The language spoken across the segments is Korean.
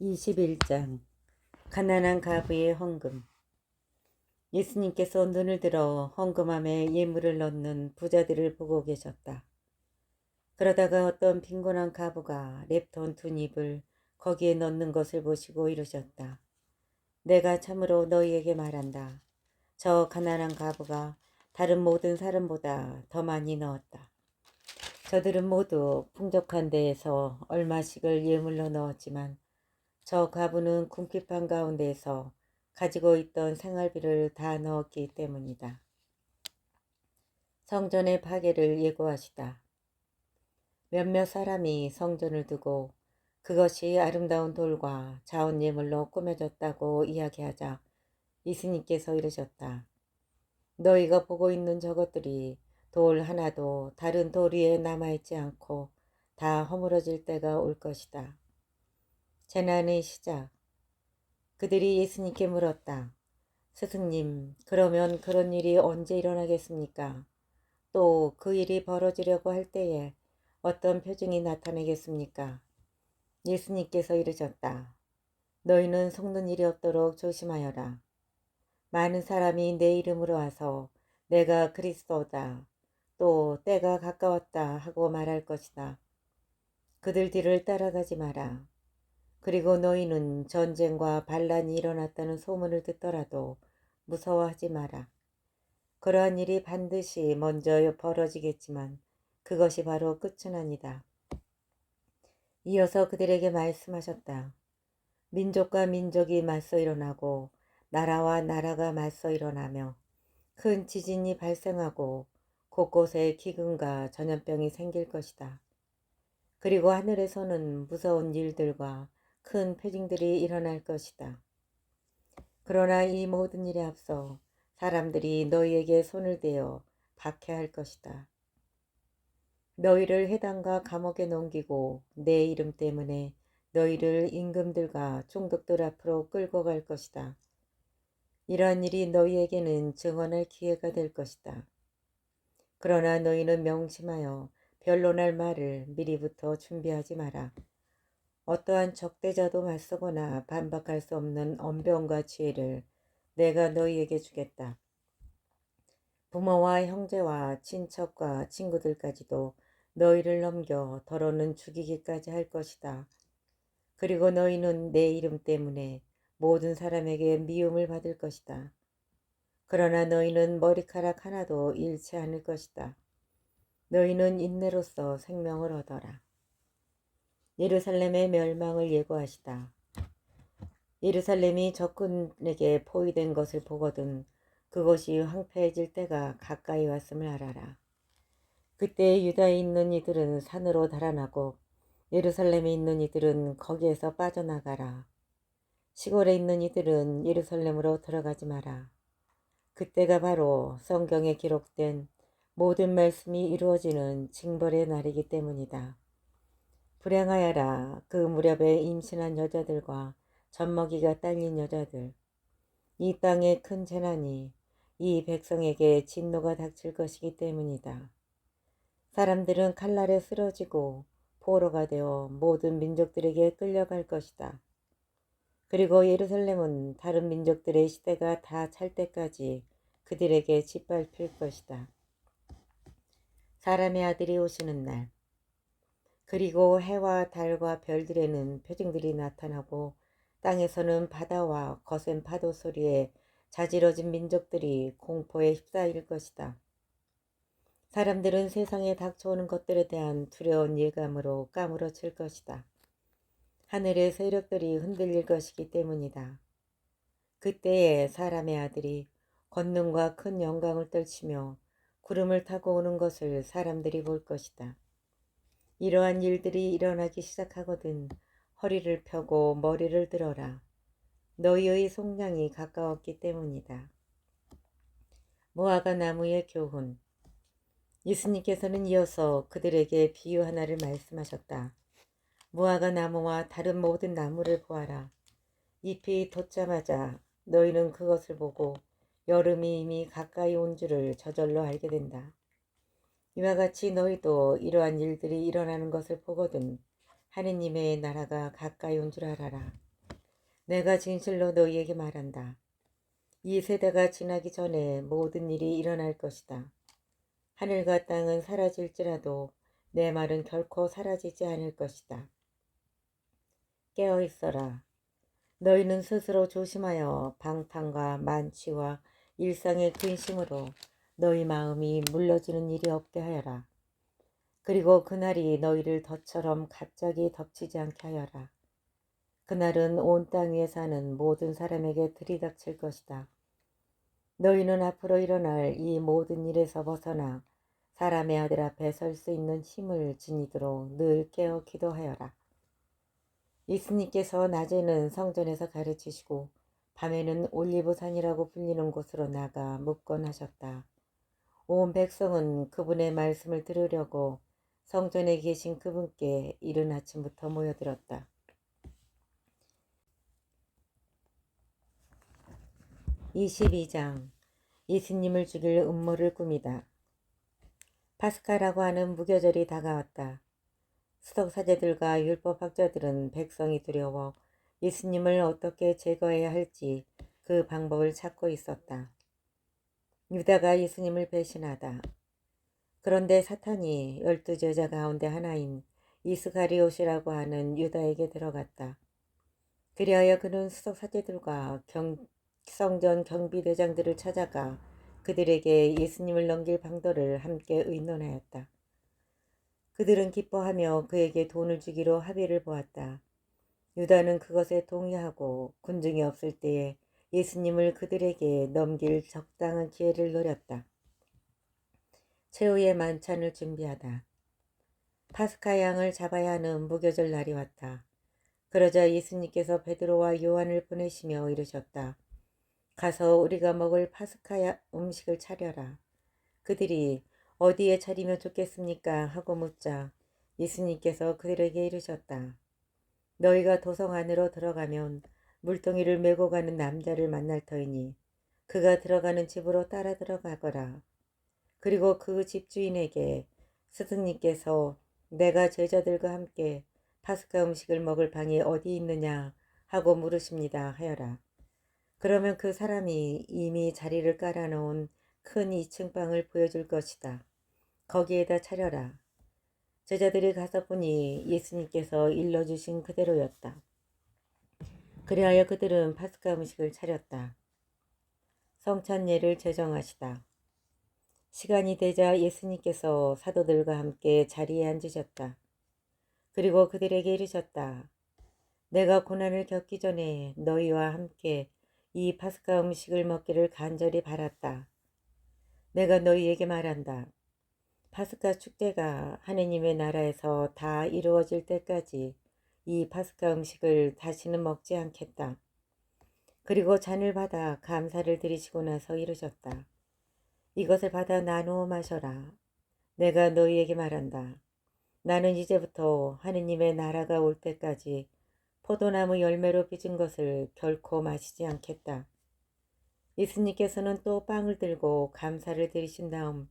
21장 가난한 과부의 헌금. 예수님께서 눈을 들어 헌금함에 예물을 넣는 부자들을 보고 계셨다. 그러다가 어떤 빈곤한 과부가 랩톤 2닙을 거기에 넣는 것을 보시고 이르셨다. 내가 참으로 너희에게 말한다. 저 가난한 과부가 다른 모든 사람보다 더 많이 넣었다. 저들은 모두 풍족한 데에서 얼마씩을 예물로 넣었지만 저 과부는 궁핍한 가운데에서 가지고 있던 생활비를 다 넣었기 때문이다. 성전의 파괴를 예고하시다. 몇몇 사람이 성전을 두고 그것이 아름다운 돌과 자원 예물로 꾸며졌다고 이야기하자 예수님께서 이르셨다. 너희가 보고 있는 저것들이 돌 하나도 다른 돌 위에 남아있지 않고 다 허물어질 때가 올 것이다. 재난의 시작. 그들이 예수님께 물었다. 스승님, 그러면 그런 일이 언제 일어나겠습니까? 또 그 일이 벌어지려고 할 때에 어떤 표징이 나타나겠습니까? 예수님께서 이르셨다. 너희는 속는 일이 없도록 조심하여라. 많은 사람이 내 이름으로 와서 내가 그리스도다, 또 때가 가까웠다 하고 말할 것이다. 그들 뒤를 따라가지 마라. 그리고 너희는 전쟁과 반란이 일어났다는 소문을 듣더라도 무서워하지 마라. 그러한 일이 반드시 먼저 벌어지겠지만 그것이 바로 끝은 아니다. 이어서 그들에게 말씀하셨다. 민족과 민족이 맞서 일어나고 나라와 나라가 맞서 일어나며 큰 지진이 발생하고 곳곳에 기근과 전염병이 생길 것이다. 그리고 하늘에서는 무서운 일들과 큰 표징들이 일어날 것이다. 그러나 이 모든 일에 앞서 사람들이 너희에게 손을 대어 박해할 것이다. 너희를 회당과 감옥에 넘기고 내 이름 때문에 너희를 임금들과 총독들 앞으로 끌고 갈 것이다. 이러한 일이 너희에게는 증언할 기회가 될 것이다. 그러나 너희는 명심하여 변론할 말을 미리부터 준비하지 마라. 어떠한 적대자도 맞서거나 반박할 수 없는 언변과 지혜를 내가 너희에게 주겠다. 부모와 형제와 친척과 친구들까지도 너희를 넘겨 더러는 죽이기까지 할 것이다. 그리고 너희는 내 이름 때문에 모든 사람에게 미움을 받을 것이다. 그러나 너희는 머리카락 하나도 잃지 않을 것이다. 너희는 인내로써 생명을 얻어라. 예루살렘의 멸망을 예고하시다. 예루살렘이 적군에게 포위된 것을 보거든 그것이 황폐해질 때가 가까이 왔음을 알아라. 그때 유다에 있는 이들은 산으로 달아나고 예루살렘에 있는 이들은 거기에서 빠져나가라. 시골에 있는 이들은 예루살렘으로 들어가지 마라. 그때가 바로 성경에 기록된 모든 말씀이 이루어지는 징벌의 날이기 때문이다. 불행하여라 그 무렵에 임신한 여자들과 젖먹이가 딸린 여자들. 이 땅에 큰 재난이 이 백성에게 진노가 닥칠 것이기 때문이다. 사람들은 칼날에 쓰러지고 포로가 되어 모든 민족들에게 끌려갈 것이다. 그리고 예루살렘은 다른 민족들의 시대가 다 찰 때까지 그들에게 짓밟힐 것이다. 사람의 아들이 오시는 날. 그리고 해와 달과 별들에는 표징들이 나타나고 땅에서는 바다와 거센 파도 소리에 자지러진 민족들이 공포에 휩싸일 것이다. 사람들은 세상에 닥쳐오는 것들에 대한 두려운 예감으로 까무러칠 것이다. 하늘의 세력들이 흔들릴 것이기 때문이다. 그때에 사람의 아들이 권능과 큰 영광을 떨치며 구름을 타고 오는 것을 사람들이 볼 것이다. 이러한 일들이 일어나기 시작하거든 허리를 펴고 머리를 들어라. 너희의 속량이 가까웠기 때문이다. 무화과 나무의 교훈. 예수님께서는 이어서 그들에게 비유 하나를 말씀하셨다. 무화과 나무와 다른 모든 나무를 보아라. 잎이 돋자마자 너희는 그것을 보고 여름이 이미 가까이 온 줄을 저절로 알게 된다. 이와 같이 너희도 이러한 일들이 일어나는 것을 보거든 하느님의 나라가 가까이 온 줄 알아라. 내가 진실로 너희에게 말한다. 이 세대가 지나기 전에 모든 일이 일어날 것이다. 하늘과 땅은 사라질지라도 내 말은 결코 사라지지 않을 것이다. 깨어 있어라. 너희는 스스로 조심하여 방탕과 만취와 일상의 근심으로 너희 마음이 물러지는 일이 없게 하여라. 그리고 그날이 너희를 덫처럼 갑자기 덮치지 않게 하여라. 그날은 온 땅 위에 사는 모든 사람에게 들이닥칠 것이다. 너희는 앞으로 일어날 이 모든 일에서 벗어나 사람의 아들 앞에 설 수 있는 힘을 지니도록 늘 깨어 기도하여라. 예수님께서 낮에는 성전에서 가르치시고 밤에는 올리브산이라고 불리는 곳으로 나가 묵건하셨다. 온 백성은 그분의 말씀을 들으려고 성전에 계신 그분께 이른 아침부터 모여들었다. 22장 예수님을 죽일 음모를 꾸미다. 파스카라고 하는 무교절이 다가왔다. 수석사제들과 율법학자들은 백성이 두려워 예수님을 어떻게 제거해야 할지 그 방법을 찾고 있었다. 유다가 예수님을 배신하다. 그런데 사탄이 12제자 가운데 하나인 이스가리옷이라고 하는 유다에게 들어갔다. 그리하여 그는 수석사제들과 성전 경비대장들을 찾아가 그들에게 예수님을 넘길 방도를 함께 의논하였다. 그들은 기뻐하며 그에게 돈을 주기로 합의를 보았다. 유다는 그것에 동의하고 군중이 없을 때에 예수님을 그들에게 넘길 적당한 기회를 노렸다. 최후의 만찬을 준비하다. 파스카 양을 잡아야 하는 무교절 날이 왔다. 그러자 예수님께서 베드로와 요한을 보내시며 이르셨다. 가서 우리가 먹을 파스카 음식을 차려라. 그들이 어디에 차리면 좋겠습니까? 하고 묻자 예수님께서 그들에게 이르셨다. 너희가 도성 안으로 들어가면 물동이를 메고 가는 남자를 만날 터이니 그가 들어가는 집으로 따라 들어가거라. 그리고 그 집주인에게 스승님께서 내가 제자들과 함께 파스카 음식을 먹을 방이 어디 있느냐 하고 물으십니다 하여라. 그러면 그 사람이 이미 자리를 깔아놓은 큰 2층 방을 보여줄 것이다. 거기에다 차려라. 제자들이 가서 보니 예수님께서 일러주신 그대로였다. 그리하여 그들은 파스카 음식을 차렸다. 성찬예를 제정하시다. 시간이 되자 예수님께서 사도들과 함께 자리에 앉으셨다. 그리고 그들에게 이르셨다. 내가 고난을 겪기 전에 너희와 함께 이 파스카 음식을 먹기를 간절히 바랐다. 내가 너희에게 말한다. 파스카 축제가 하느님의 나라에서 다 이루어질 때까지 이 파스카 음식을 다시는 먹지 않겠다. 그리고 잔을 받아 감사를 드리시고 나서 이르셨다. 이것을 받아 나누어 마셔라. 내가 너희에게 말한다. 나는 이제부터 하느님의 나라가 올 때까지 포도나무 열매로 빚은 것을 결코 마시지 않겠다. 예수님께서는 또 빵을 들고 감사를 드리신 다음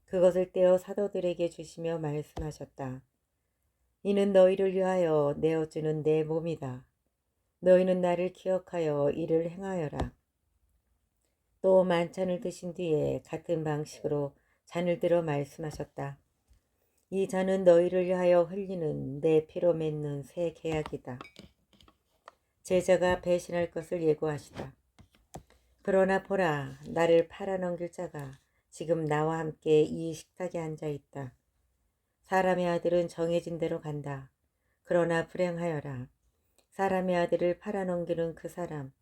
그것을 떼어 사도들에게 주시며 말씀하셨다. 이는 너희를 위하여 내어주는 내 몸이다. 너희는 나를 기억하여 이를 행하여라. 또 만찬을 드신 뒤에 같은 방식으로 잔을 들어 말씀하셨다. 이 잔은 너희를 위하여 흘리는 내 피로 맺는 새 계약이다. 제자가 배신할 것을 예고하시다. 그러나 보라, 나를 팔아넘길 자가 지금 나와 함께 이 식탁에 앉아 있다. 사람의 아들은 정해진 대로 간다. 그러나 불행하여라. 사람의 아들을 팔아넘기는 그 사람.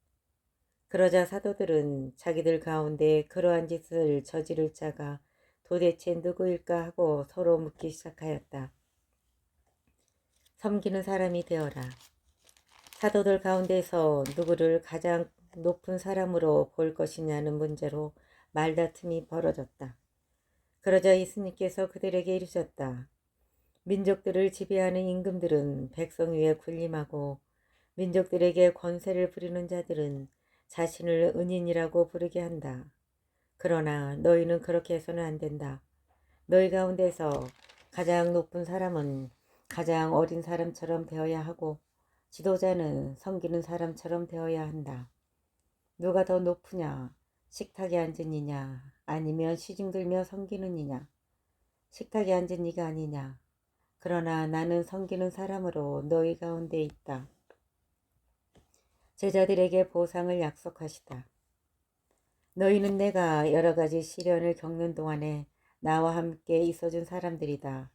그러자 사도들은 자기들 가운데 그러한 짓을 저지를 자가 도대체 누구일까 하고 서로 묻기 시작하였다. 섬기는 사람이 되어라. 사도들 가운데서 누구를 가장 높은 사람으로 볼 것이냐는 문제로 말다툼이 벌어졌다. 그러자 예수님께서 그들에게 이르셨다. 민족들을 지배하는 임금들은 백성 위에 군림하고 민족들에게 권세를 부리는 자들은 자신을 은인이라고 부르게 한다. 그러나 너희는 그렇게 해서는 안 된다. 너희 가운데서 가장 높은 사람은 가장 어린 사람처럼 되어야 하고 지도자는 섬기는 사람처럼 되어야 한다. 누가 더 높으냐? 식탁에 앉은 이냐? 아니면 시중 들며 섬기는 이냐? 식탁에 앉은 이가 아니냐? 그러나 나는 섬기는 사람으로 너희 가운데 있다. 제자들에게 보상을 약속하시다. 너희는 내가 여러 가지 시련을 겪는 동안에 나와 함께 있어준 사람들이다.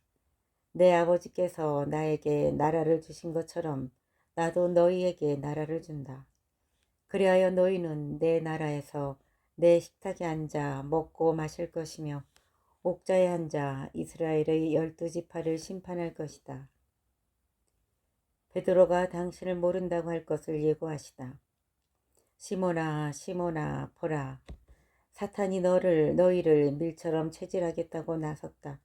내 아버지께서 나에게 나라를 주신 것처럼 나도 너희에게 나라를 준다. 그리하여 너희는 내 나라에서 내 식탁에 앉아 먹고 마실 것이며 옥자에 앉아 이스라엘의 12지파를 심판할 것이다. 베드로가 당신을 모른다고 할 것을 예고하시다. 시몬아 시몬아 보라, 사탄이 너희를 밀처럼 체질하겠다고 나섰다.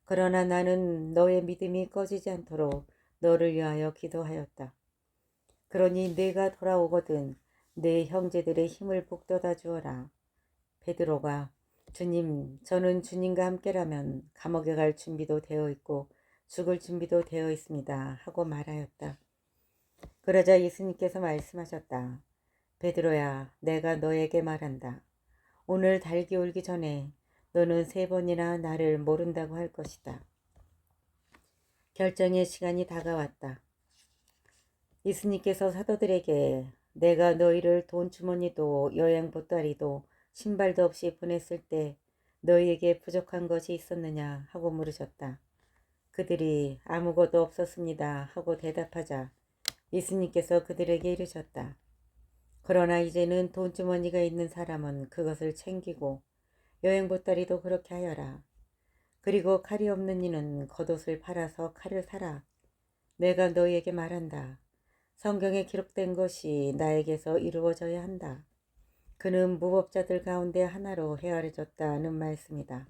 그러나 나는 너의 믿음이 꺼지지 않도록 너를 위하여 기도하였다. 그러니 네가 돌아오거든 네 형제들의 힘을 북돋아 주어라. 베드로가 주님, 저는 주님과 함께라면 감옥에 갈 준비도 되어 있고 죽을 준비도 되어 있습니다 하고 말하였다. 그러자 예수님께서 말씀하셨다. 베드로야, 내가 너에게 말한다. 오늘 달기 울기 전에 너는 3번이나 나를 모른다고 할 것이다. 결정의 시간이 다가왔다. 예수님께서 사도들에게 내가 너희를 돈주머니도 여행 보따리도 신발도 없이 보냈을 때 너희에게 부족한 것이 있었느냐 하고 물으셨다. 그들이 아무것도 없었습니다 하고 대답하자 예수님께서 그들에게 이르셨다. 그러나 이제는 돈주머니가 있는 사람은 그것을 챙기고 여행 보따리도 그렇게 하여라. 그리고 칼이 없는 이는 겉옷을 팔아서 칼을 사라. 내가 너희에게 말한다. 성경에 기록된 것이 나에게서 이루어져야 한다. 그는 무법자들 가운데 하나로 헤아려졌다는 말씀이다.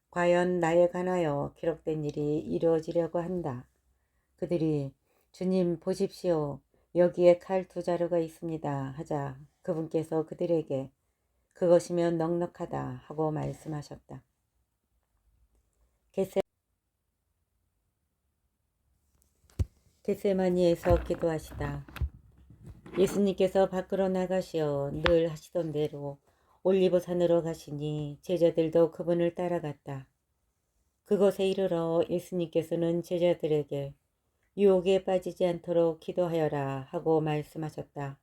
과연 나에 관하여 기록된 일이 이루어지려고 한다. 그들이 주님 보십시오. 여기에 칼 2자루가 있습니다 하자 그분께서 그들에게 그것이면 넉넉하다 하고 말씀하셨다. 겟세마니에서 기도하시다. 예수님께서 밖으로 나가시어 늘 하시던 대로 올리브산으로 가시니 제자들도 그분을 따라갔다. 그곳에 이르러 예수님께서는 제자들에게 유혹에 빠지지 않도록 기도하여라 하고 말씀하셨다.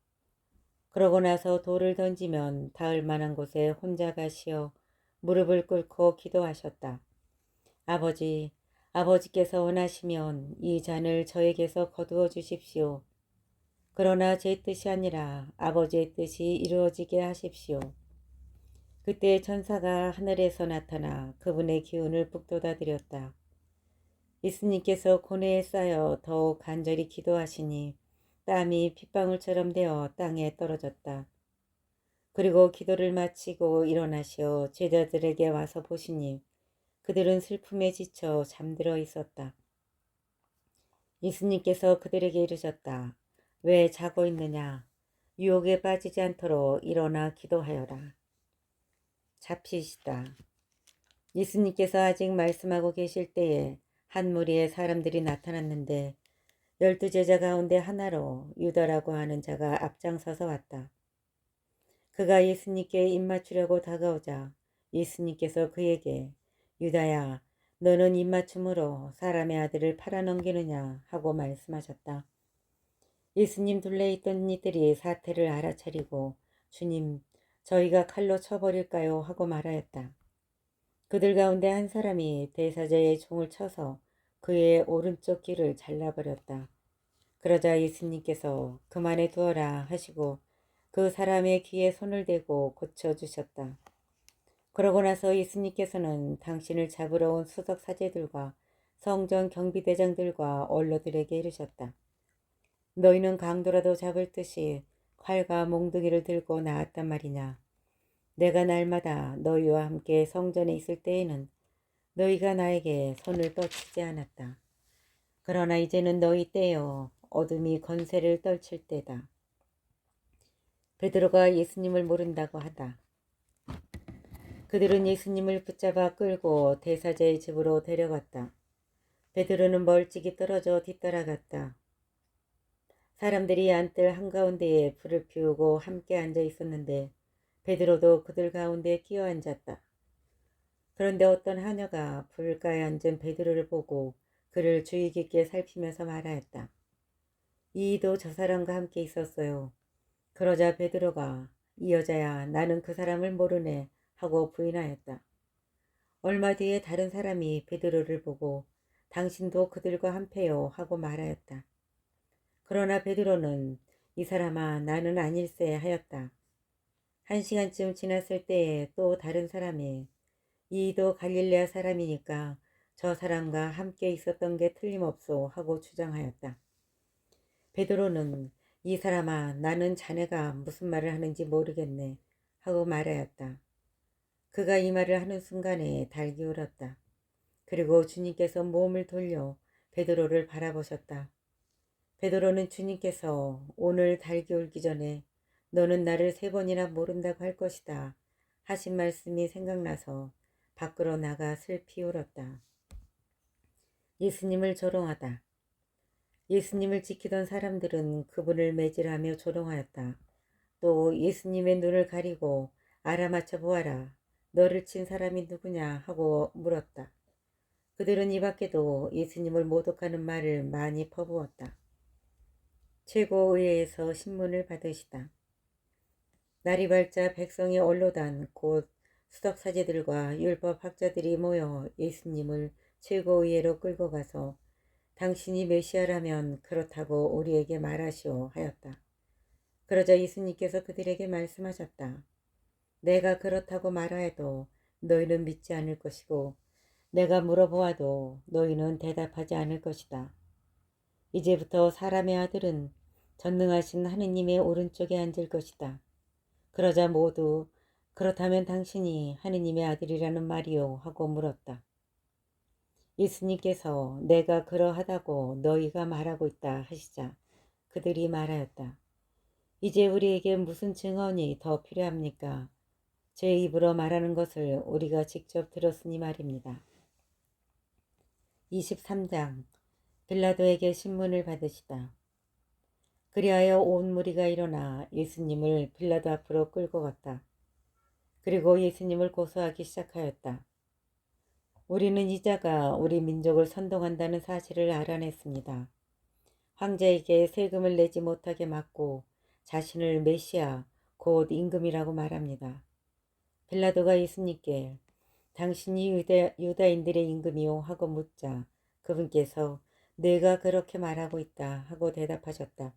그러고 나서 돌을 던지면 닿을 만한 곳에 혼자 가시어 무릎을 꿇고 기도하셨다. 아버지께서 원하시면 이 잔을 저에게서 거두어 주십시오. 그러나 제 뜻이 아니라 아버지의 뜻이 이루어지게 하십시오. 그때 천사가 하늘에서 나타나 그분의 기운을 북돋아 드렸다. 예수님께서 고뇌에 쌓여 더욱 간절히 기도하시니 땀이 핏방울처럼 되어 땅에 떨어졌다. 그리고 기도를 마치고 일어나시어 제자들에게 와서 보시니 그들은 슬픔에 지쳐 잠들어 있었다. 예수님께서 그들에게 이르셨다. 왜 자고 있느냐? 유혹에 빠지지 않도록 일어나 기도하여라. 잡히시다. 예수님께서 아직 말씀하고 계실 때에 한 무리의 사람들이 나타났는데 12제자 가운데 하나로 유다라고 하는 자가 앞장서서 왔다. 그가 예수님께 입맞추려고 다가오자 예수님께서 그에게 유다야, 너는 입맞춤으로 사람의 아들을 팔아넘기느냐 하고 말씀하셨다. 예수님 둘레에 있던 이들이 사태를 알아차리고 주님, 저희가 칼로 쳐버릴까요? 하고 말하였다. 그들 가운데 한 사람이 대사자의 총을 쳐서 그의 오른쪽 귀를 잘라버렸다. 그러자 예수님께서 그만해 두어라 하시고 그 사람의 귀에 손을 대고 고쳐주셨다. 그러고 나서 예수님께서는 당신을 잡으러 온 수석 사제들과 성전 경비대장들과 원로들에게 이르셨다. 너희는 강도라도 잡을 듯이 칼과 몽둥이를 들고 나왔단 말이냐. 내가 날마다 너희와 함께 성전에 있을 때에는 너희가 나에게 손을 뻗치지 않았다. 그러나 이제는 너희 때요 어둠이 권세를 떨칠 때다. 베드로가 예수님을 모른다고 하다. 그들은 예수님을 붙잡아 끌고 대사자의 집으로 데려갔다. 베드로는 멀찍이 떨어져 뒤따라갔다. 사람들이 안뜰 한가운데에 불을 피우고 함께 앉아 있었는데 베드로도 그들 가운데 끼어 앉았다. 그런데 어떤 하녀가 불가에 앉은 베드로를 보고 그를 주의 깊게 살피면서 말하였다. 이도 저 사람과 함께 있었어요. 그러자 베드로가 이 여자야 나는 그 사람을 모르네 하고 부인하였다. 얼마 뒤에 다른 사람이 베드로를 보고 당신도 그들과 한패요 하고 말하였다. 그러나 베드로는 이 사람아 나는 아닐세 하였다. 1시간쯤 지났을 때에 또 다른 사람이 이도 갈릴레아 사람이니까 저 사람과 함께 있었던 게 틀림없소 하고 주장하였다. 베드로는 이 사람아 나는 자네가 무슨 말을 하는지 모르겠네 하고 말하였다. 그가 이 말을 하는 순간에 달기 울었다. 그리고 주님께서 몸을 돌려 베드로를 바라보셨다. 베드로는 주님께서 오늘 달기 울기 전에 너는 나를 3번이나 모른다고 할 것이다 하신 말씀이 생각나서 밖으로 나가 슬피 울었다. 예수님을 조롱하다. 예수님을 지키던 사람들은 그분을 매질하며 조롱하였다. 또 예수님의 눈을 가리고 알아맞혀 보아라. 너를 친 사람이 누구냐 하고 물었다. 그들은 이 밖에도 예수님을 모독하는 말을 많이 퍼부었다. 최고의회에서 신문을 받으시다. 날이 밝자 백성이 올로단 곧 수석사제들과 율법학자들이 모여 예수님을 최고의회로 끌고 가서 당신이 메시아라면 그렇다고 우리에게 말하시오 하였다. 그러자 예수님께서 그들에게 말씀하셨다. 내가 그렇다고 말하여도 너희는 믿지 않을 것이고 내가 물어보아도 너희는 대답하지 않을 것이다. 이제부터 사람의 아들은 전능하신 하느님의 오른쪽에 앉을 것이다. 그러자 모두 그렇다면 당신이 하느님의 아들이라는 말이오 하고 물었다. 예수님께서 내가 그러하다고 너희가 말하고 있다 하시자 그들이 말하였다. 이제 우리에게 무슨 증언이 더 필요합니까? 제 입으로 말하는 것을 우리가 직접 들었으니 말입니다. 23장 빌라도에게 신문을 받으시다. 그리하여 온 무리가 일어나 예수님을 빌라도 앞으로 끌고 갔다. 그리고 예수님을 고소하기 시작하였다. 우리는 이 자가 우리 민족을 선동한다는 사실을 알아냈습니다. 황제에게 세금을 내지 못하게 막고 자신을 메시아 곧 임금이라고 말합니다. 빌라도가 예수님께 당신이 유다인들의 임금이요 하고 묻자 그분께서 내가 그렇게 말하고 있다 하고 대답하셨다.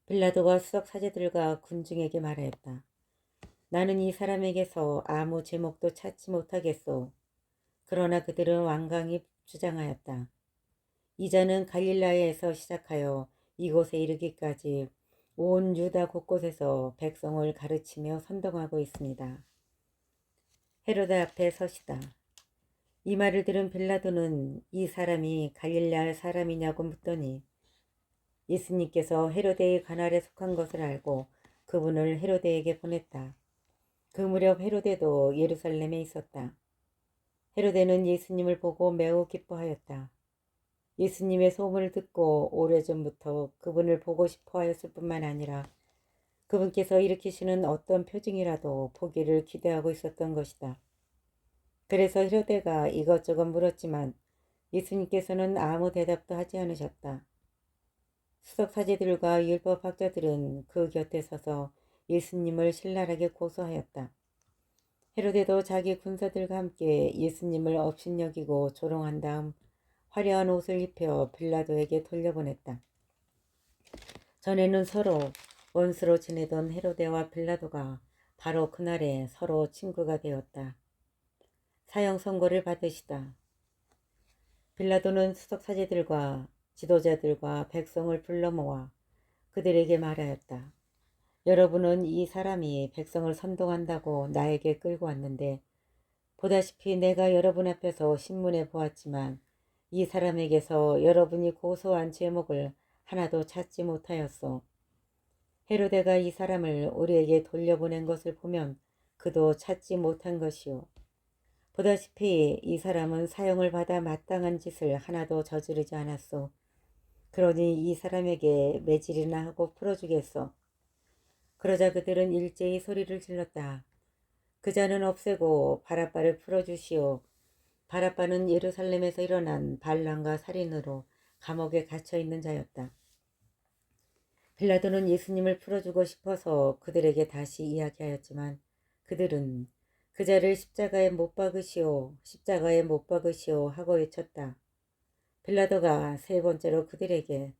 빌라도가 수석 사제들과 군중에게 말하였다. 나는 이 사람에게서 아무 제목도 찾지 못하겠소. 그러나 그들은 완강히 주장하였다. 이 자는 갈릴라에서 시작하여 이곳에 이르기까지 온 유다 곳곳에서 백성을 가르치며 선동하고 있습니다. 헤로데 앞에 서시다. 이 말을 들은 빌라도는 이 사람이 갈릴라 사람이냐고 묻더니 예수님께서 헤로데의 관할에 속한 것을 알고 그분을 헤로데에게 보냈다. 그 무렵 헤로데도 예루살렘에 있었다. 헤로데는 예수님을 보고 매우 기뻐하였다. 예수님의 소문을 듣고 오래전부터 그분을 보고 싶어 하였을 뿐만 아니라 그분께서 일으키시는 어떤 표징이라도 보기를 기대하고 있었던 것이다. 그래서 헤로데가 이것저것 물었지만 예수님께서는 아무 대답도 하지 않으셨다. 수석사제들과 율법학자들은 그 곁에 서서 예수님을 신랄하게 고소하였다. 헤로데도 자기 군사들과 함께 예수님을 업신여기고 조롱한 다음 화려한 옷을 입혀 빌라도에게 돌려보냈다. 전에는 서로 원수로 지내던 헤로데와 빌라도가 바로 그날에 서로 친구가 되었다. 사형 선고를 받으시다. 빌라도는 수석사제들과 지도자들과 백성을 불러 모아 그들에게 말하였다. 여러분은 이 사람이 백성을 선동한다고 나에게 끌고 왔는데 보다시피 내가 여러분 앞에서 신문에 보았지만 이 사람에게서 여러분이 고소한 제목을 하나도 찾지 못하였소. 헤로데가 이 사람을 우리에게 돌려보낸 것을 보면 그도 찾지 못한 것이요. 보다시피 이 사람은 사형을 받아 마땅한 짓을 하나도 저지르지 않았소. 그러니 이 사람에게 매질이나 하고 풀어주겠소. 그러자 그들은 일제히 소리를 질렀다. 그자는 없애고 바라바를 풀어주시오. 바라바는 예루살렘에서 일어난 반란과 살인으로 감옥에 갇혀있는 자였다. 빌라도는 예수님을 풀어주고 싶어서 그들에게 다시 이야기하였지만 그들은 그자를 십자가에 못 박으시오, 십자가에 못 박으시오 하고 외쳤다. 빌라도가 세 번째로 그들에게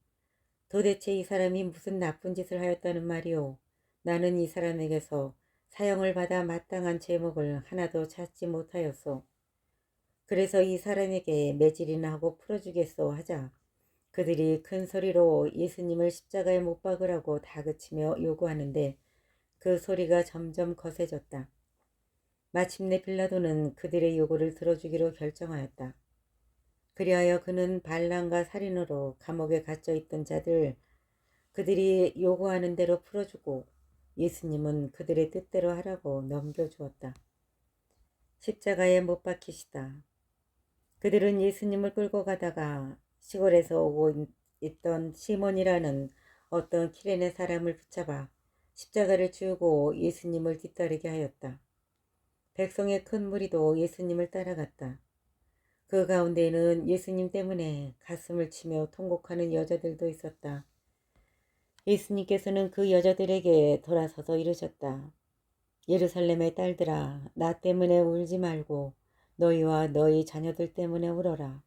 도대체 이 사람이 무슨 나쁜 짓을 하였다는 말이오. 나는 이 사람에게서 사형을 받아 마땅한 제목을 하나도 찾지 못하였소. 그래서 이 사람에게 매질이나 하고 풀어주겠소 하자 그들이 큰 소리로 예수님을 십자가에 못 박으라고 다그치며 요구하는데 그 소리가 점점 거세졌다. 마침내 빌라도는 그들의 요구를 들어주기로 결정하였다. 그리하여 그는 반란과 살인으로 감옥에 갇혀있던 자들 그들이 요구하는 대로 풀어주고 예수님은 그들의 뜻대로 하라고 넘겨주었다. 십자가에 못 박히시다. 그들은 예수님을 끌고 가다가 시골에서 오고 있던 시몬이라는 어떤 키레네 사람을 붙잡아 십자가를 지우고 예수님을 뒤따르게 하였다. 백성의 큰 무리도 예수님을 따라갔다. 그 가운데에는 예수님 때문에 가슴을 치며 통곡하는 여자들도 있었다. 예수님께서는 그 여자들에게 돌아서서 이르셨다. 예루살렘의 딸들아, 나 때문에 울지 말고 너희와 너희 자녀들 때문에 울어라.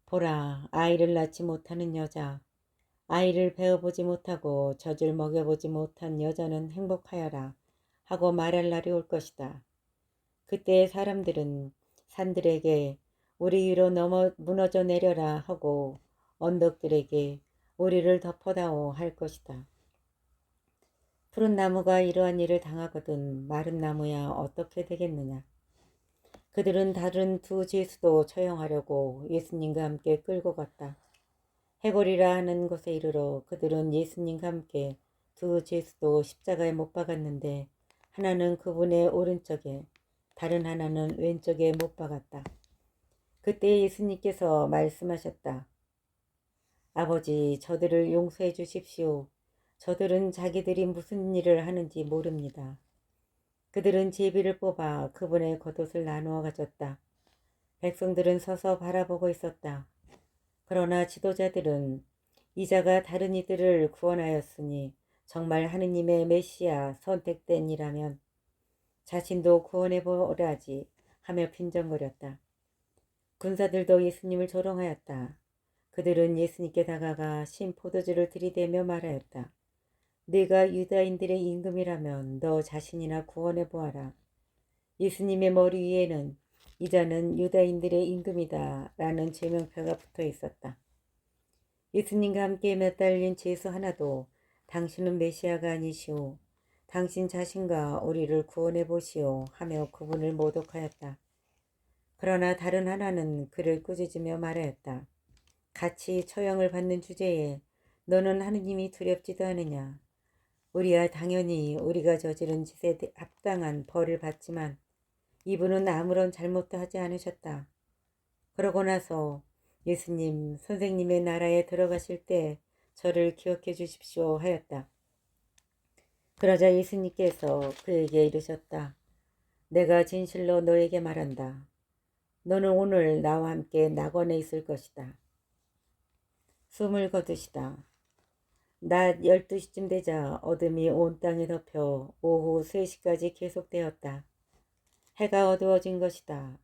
보라, 아이를 낳지 못하는 여자, 아이를 배워보지 못하고 젖을 먹여보지 못한 여자는 행복하여라 하고 말할 날이 올 것이다. 그때 사람들은 산들에게 우리 위로 무너져 내려라 하고 언덕들에게 우리를 덮어다오 할 것이다. 푸른 나무가 이러한 일을 당하거든 마른 나무야 어떻게 되겠느냐. 그들은 다른 두 죄수도 처형하려고 예수님과 함께 끌고 갔다. 해골이라 하는 곳에 이르러 그들은 예수님과 함께 두 죄수도 십자가에 못 박았는데 하나는 그분의 오른쪽에 다른 하나는 왼쪽에 못 박았다. 그때 예수님께서 말씀하셨다. 아버지, 저들을 용서해 주십시오. 저들은 자기들이 무슨 일을 하는지 모릅니다. 그들은 제비를 뽑아 그분의 겉옷을 나누어 가졌다. 백성들은 서서 바라보고 있었다. 그러나 지도자들은 이자가 다른 이들을 구원하였으니 정말 하느님의 메시아 선택된 이라면 자신도 구원해 보라지 하며 빈정거렸다. 군사들도 예수님을 조롱하였다. 그들은 예수님께 다가가 신 포도주를 들이대며 말하였다. 네가 유다인들의 임금이라면 너 자신이나 구원해 보아라. 예수님의 머리 위에는 이자는 유다인들의 임금이다 라는 제명표가 붙어 있었다. 예수님과 함께 매달린 죄수 하나도 당신은 메시아가 아니시오. 당신 자신과 우리를 구원해 보시오 하며 그분을 모독하였다. 그러나 다른 하나는 그를 꾸짖으며 말하였다. 같이 처형을 받는 주제에 너는 하느님이 두렵지도 않으냐. 우리야 당연히 우리가 저지른 짓에 합당한 벌을 받지만 이분은 아무런 잘못도 하지 않으셨다. 그러고 나서 예수님, 선생님의 나라에 들어가실 때 저를 기억해 주십시오 하였다. 그러자 예수님께서 그에게 이르셨다. 내가 진실로 너에게 말한다. 너는 오늘 나와 함께 낙원에 있을 것이다. 숨을 거두시다. 낮 12시쯤 되자 어둠이 온 땅에 덮여 오후 3시까지 계속되었다. 해가 어두워진 것이다.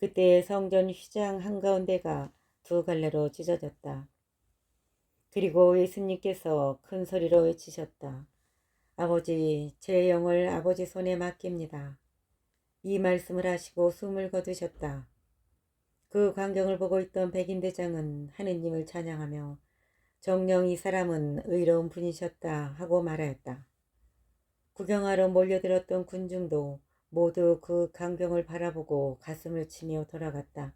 그때 성전 휘장 한가운데가 두 갈래로 찢어졌다. 그리고 예수님께서 큰 소리로 외치셨다. 아버지, 제 영을 아버지 손에 맡깁니다. 이 말씀을 하시고 숨을 거두셨다. 그 광경을 보고 있던 백인대장은 하느님을 찬양하며 정녕 이 사람은 의로운 분이셨다 하고 말하였다. 구경하러 몰려들었던 군중도 모두 그 광경을 바라보고 가슴을 치며 돌아갔다.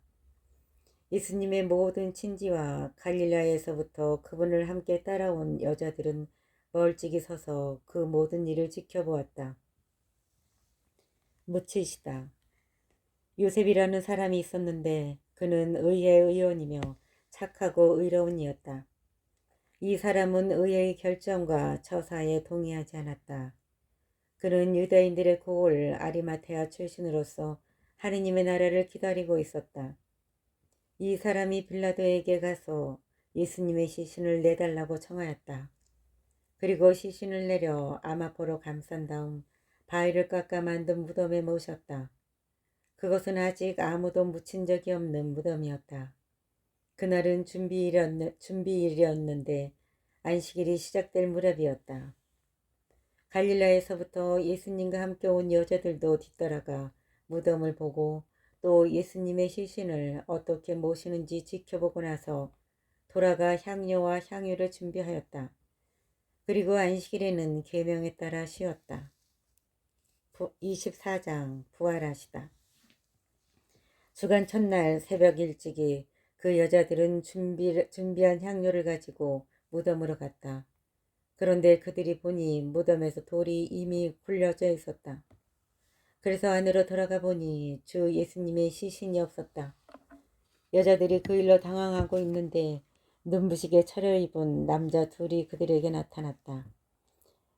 예수님의 모든 친지와 갈릴라에서부터 그분을 함께 따라온 여자들은 멀찍이 서서 그 모든 일을 지켜보았다. 묻히시다. 요셉이라는 사람이 있었는데 그는 의회 의원이며 착하고 의로운 이였다. 이 사람은 의의 결정과 처사에 동의하지 않았다. 그는 유대인들의 고을 아리마테아 출신으로서 하느님의 나라를 기다리고 있었다. 이 사람이 빌라도에게 가서 예수님의 시신을 내달라고 청하였다. 그리고 시신을 내려 아마포로 감싼 다음 바위를 깎아 만든 무덤에 모셨다. 그것은 아직 아무도 묻힌 적이 없는 무덤이었다. 그날은 준비일이었는데 안식일이 시작될 무렵이었다. 갈릴라에서부터 예수님과 함께 온 여자들도 뒤따라가 무덤을 보고 또 예수님의 시신을 어떻게 모시는지 지켜보고 나서 돌아가 향료와 향유를 준비하였다. 그리고 안식일에는 계명에 따라 쉬었다. 24장 부활하시다. 주간 첫날 새벽 일찍이 그 여자들은 준비한 향료를 가지고 무덤으로 갔다. 그런데 그들이 보니 무덤에서 돌이 이미 굴려져 있었다. 그래서 안으로 들어가 보니 주 예수님의 시신이 없었다. 여자들이 그 일로 당황하고 있는데 눈부시게 차려입은 남자 둘이 그들에게 나타났다.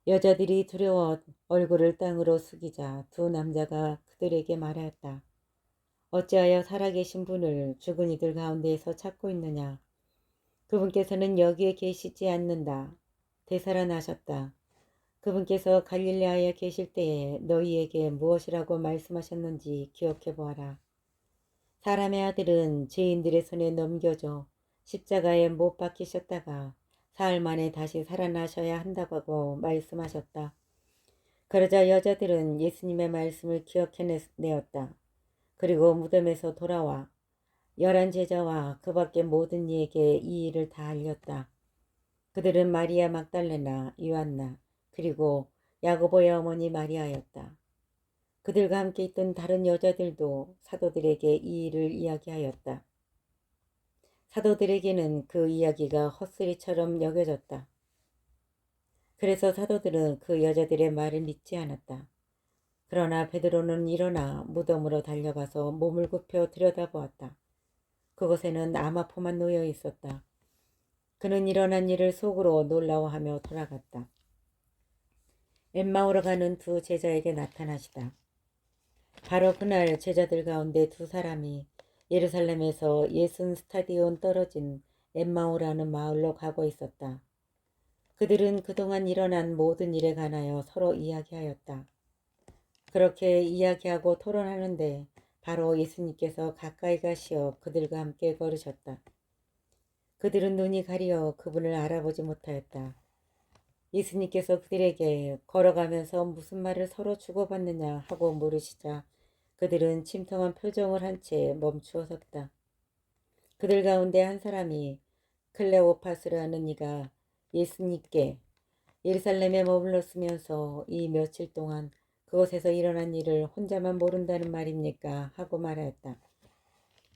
여자들이 두려워 얼굴을 땅으로 숙이자 두 남자가 그들에게 말하였다. 어찌하여 살아계신 분을 죽은 이들 가운데에서 찾고 있느냐? 그분께서는 여기에 계시지 않는다. 되살아나셨다. 그분께서 갈릴레아에 계실 때에 너희에게 무엇이라고 말씀하셨는지 기억해 보아라. 사람의 아들은 죄인들의 손에 넘겨져 십자가에 못 박히셨다가 사흘 만에 다시 살아나셔야 한다고 말씀하셨다. 그러자 여자들은 예수님의 말씀을 기억해내었다. 그리고 무덤에서 돌아와 11 제자와 그 밖의 모든 이에게 이 일을 다 알렸다. 그들은 마리아 막달레나, 요한나, 그리고 야고보의 어머니 마리아였다. 그들과 함께 있던 다른 여자들도 사도들에게 이 일을 이야기하였다. 사도들에게는 그 이야기가 헛소리처럼 여겨졌다. 그래서 사도들은 그 여자들의 말을 믿지 않았다. 그러나 베드로는 일어나 무덤으로 달려가서 몸을 굽혀 들여다보았다. 그곳에는 아마포만 놓여 있었다. 그는 일어난 일을 속으로 놀라워하며 돌아갔다. 엠마오로 가는 두 제자에게 나타나시다. 바로 그날 제자들 가운데 두 사람이 예루살렘에서 예순 스타디온 떨어진 엠마오라는 마을로 가고 있었다. 그들은 그동안 일어난 모든 일에 관하여 서로 이야기하였다. 그렇게 이야기하고 토론하는데 바로 예수님께서 가까이 가시어 그들과 함께 걸으셨다. 그들은 눈이 가리어 그분을 알아보지 못하였다. 예수님께서 그들에게 걸어가면서 무슨 말을 서로 주고받느냐 하고 물으시자 그들은 침통한 표정을 한 채 멈추어 섰다. 그들 가운데 한 사람이 클레오파스라는 이가 예수님께 예루살렘에 머물렀으면서 이 며칠 동안 그곳에서 일어난 일을 혼자만 모른다는 말입니까? 하고 말하였다.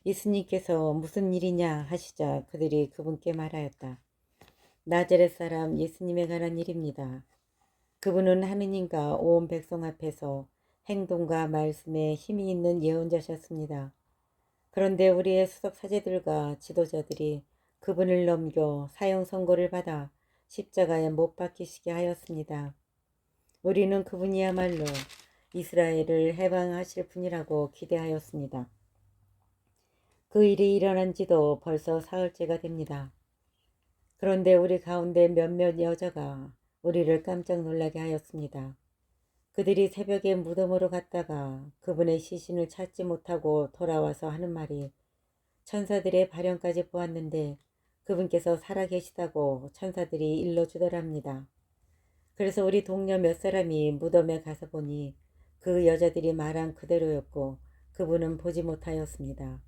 예수님께서 무슨 일이냐 하시자 그들이 그분께 말하였다. 나자렛 사람 예수님에 관한 일입니다. 그분은 하느님과 온 백성 앞에서 행동과 말씀에 힘이 있는 예언자셨습니다. 그런데 우리의 수석 사제들과 지도자들이 그분을 넘겨 사형 선고를 받아 십자가에 못 박히시게 하였습니다. 우리는 그분이야말로 이스라엘을 해방하실 분이라고 기대하였습니다. 그 일이 일어난 지도 벌써 사흘째가 됩니다. 그런데 우리 가운데 몇몇 여자가 우리를 깜짝 놀라게 하였습니다. 그들이 새벽에 무덤으로 갔다가 그분의 시신을 찾지 못하고 돌아와서 하는 말이 천사들의 발현까지 보았는데 그분께서 살아계시다고 천사들이 일러주더랍니다. 그래서 우리 동료 몇 사람이 무덤에 가서 보니 그 여자들이 말한 그대로였고 그분은 보지 못하였습니다.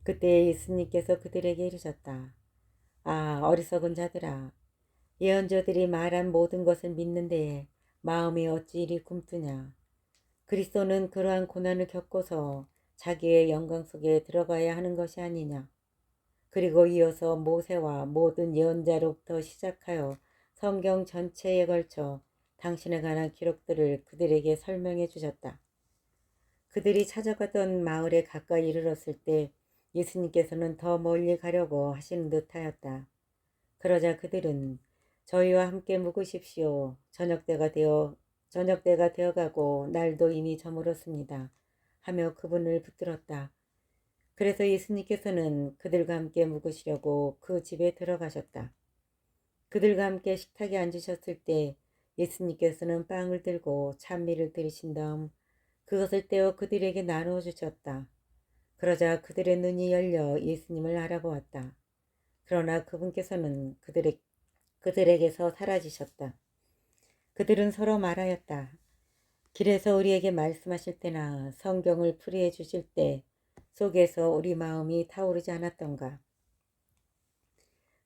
그때 예수님께서 그들에게 이르셨다. 아, 어리석은 자들아, 예언자들이 말한 모든 것을 믿는데 마음이 어찌 이리 굼뜨냐. 그리스도는 그러한 고난을 겪고서 자기의 영광 속에 들어가야 하는 것이 아니냐. 그리고 이어서 모세와 모든 예언자로부터 시작하여 성경 전체에 걸쳐 당신에 관한 기록들을 그들에게 설명해 주셨다. 그들이 찾아가던 마을에 가까이 이르렀을 때 예수님께서는 더 멀리 가려고 하시는 듯 하였다. 그러자 그들은 저희와 함께 묵으십시오. 저녁때가 되어가고 날도 이미 저물었습니다. 하며 그분을 붙들었다. 그래서 예수님께서는 그들과 함께 묵으시려고 그 집에 들어가셨다. 그들과 함께 식탁에 앉으셨을 때 예수님께서는 빵을 들고 찬미를 드리신 다음 그것을 떼어 그들에게 나누어 주셨다. 그러자 그들의 눈이 열려 예수님을 알아보았다. 그러나 그분께서는 그들에게서 사라지셨다. 그들은 서로 말하였다. 길에서 우리에게 말씀하실 때나 성경을 풀이해 주실 때 속에서 우리 마음이 타오르지 않았던가.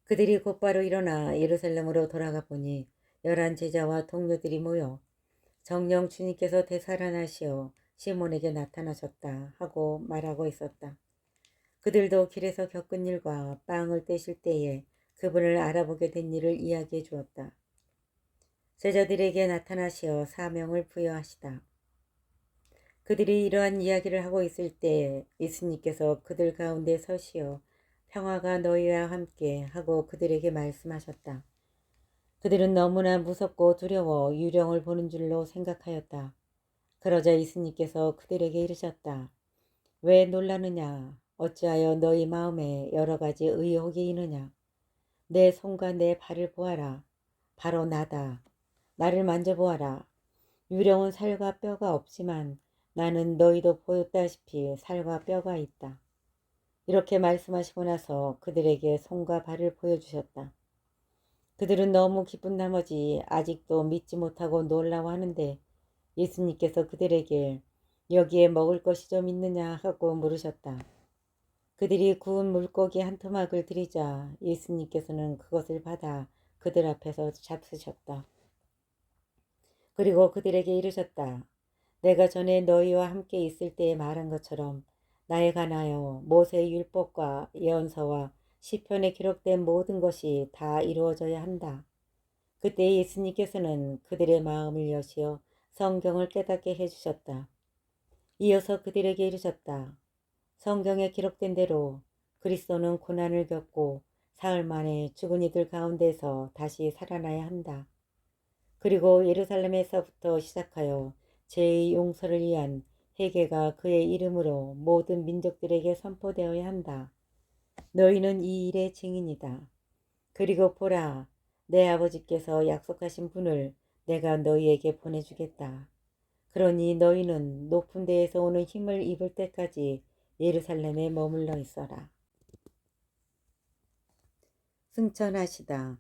그들이 곧바로 일어나 예루살렘으로 돌아가 보니 11 제자와 동료들이 모여 정녕 주님께서 되살아나시어 시몬에게 나타나셨다 하고 말하고 있었다. 그들도 길에서 겪은 일과 빵을 떼실 때에 그분을 알아보게 된 일을 이야기해 주었다. 제자들에게 나타나시어 사명을 부여하시다. 그들이 이러한 이야기를 하고 있을 때 예수님께서 그들 가운데 서시어 평화가 너희와 함께 하고 그들에게 말씀하셨다. 그들은 너무나 무섭고 두려워 유령을 보는 줄로 생각하였다. 그러자 예수님께서 그들에게 이르셨다. 왜 놀라느냐? 어찌하여 너희 마음에 여러 가지 의혹이 있느냐? 내 손과 내 발을 보아라. 바로 나다. 나를 만져보아라. 유령은 살과 뼈가 없지만 나는 너희도 보였다시피 살과 뼈가 있다. 이렇게 말씀하시고 나서 그들에게 손과 발을 보여주셨다. 그들은 너무 기쁜 나머지 아직도 믿지 못하고 놀라워하는데 예수님께서 그들에게 여기에 먹을 것이 좀 있느냐 하고 물으셨다. 그들이 구운 물고기 한 토막을 드리자 예수님께서는 그것을 받아 그들 앞에서 잡수셨다. 그리고 그들에게 이르셨다. 내가 전에 너희와 함께 있을 때에 말한 것처럼 나에 관하여 모세의 율법과 예언서와 시편에 기록된 모든 것이 다 이루어져야 한다. 그때 예수님께서는 그들의 마음을 여시어 성경을 깨닫게 해주셨다. 이어서 그들에게 이르셨다. 성경에 기록된 대로 그리스도는 고난을 겪고 사흘 만에 죽은 이들 가운데서 다시 살아나야 한다. 그리고 예루살렘에서부터 시작하여 죄의 용서를 위한 회개가 그의 이름으로 모든 민족들에게 선포되어야 한다. 너희는 이 일의 증인이다. 그리고 보라, 내 아버지께서 약속하신 분을 내가 너희에게 보내주겠다. 그러니 너희는 높은 데에서 오는 힘을 입을 때까지 예루살렘에 머물러 있어라. 승천하시다.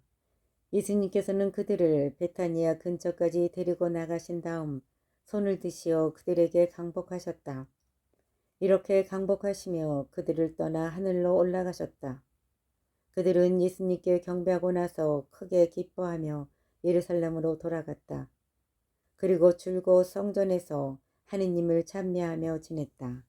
예수님께서는 그들을 베타니아 근처까지 데리고 나가신 다음 손을 드시어 그들에게 강복하셨다. 이렇게 강복하시며 그들을 떠나 하늘로 올라가셨다. 그들은 예수님께 경배하고 나서 크게 기뻐하며 예루살렘으로 돌아갔다. 그리고 줄곧 성전에서 하느님을 찬미하며 지냈다.